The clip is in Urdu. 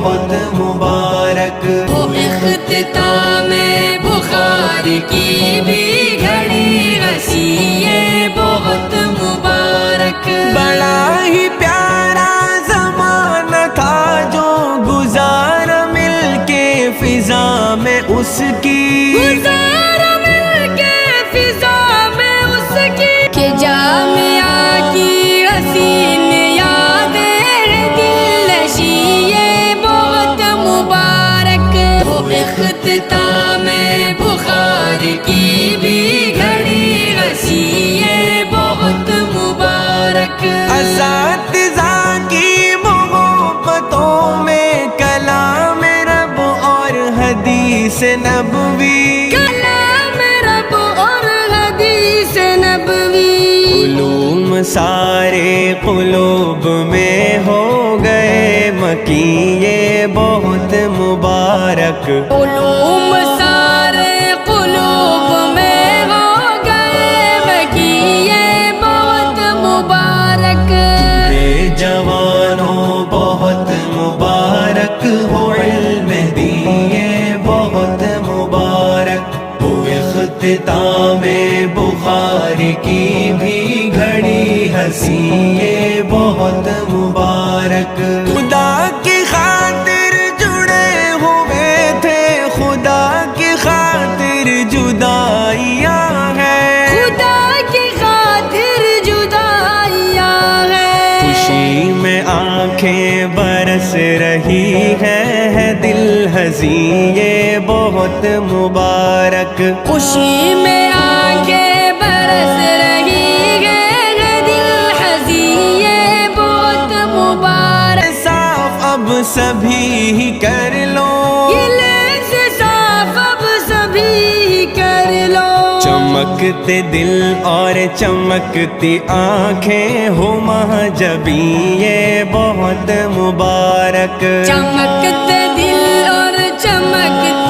بہت مبارک. وہ اختتام بخاری کی بھی گھڑی ہنسی یہ بہت مبارک. بڑا ہی پیارا زمانہ تھا جو گزارا مل کے فضا میں اس کی، گزارا مل کے فضا میں اس کی، کہ جامعہ کی حسین یادیں دل نشی یہ بہت مبارک. وہ اختتام بخاری کی بھی گھڑی ہنسی یہ بہت مبارک. اساتذہ کی محبتوں میں کلام رب اور حدیث نبوی، کلام رب اور حدیث نبوی، علوم سارے قلوب میں ہو گئے مکی یہ بہت مبارک. علوم سارے قلوب میں ہو گئے مکی یہ بہت مبارک. اے جوانوں بہت مبارک ہو علم دیے بہت مبارک. ہو اختتام بخاری کی بھی گھڑی ہنسی یہ بہت مبارک. خدا کی خاطر جڑے ہوئے تھے خدا کی خاطر جدائیاں ہیں، خدا کی خاطر جدائیاں ہیں. خوشی میں آنکھیں برس رہی ہے دل ہنسی یہ بہت مبارک. خوشی میں آنکھیں برس رہی ہے دل ہنسی یہ بہت مبارک. صاف اب سبھی ہی کر لو، گلے سے صاف اب سبھی کر لو. چمکتے دل اور چمکتی آنکھیں ہو مہجبی یہ بہت مبارک. چمکتے دل اور چمکتے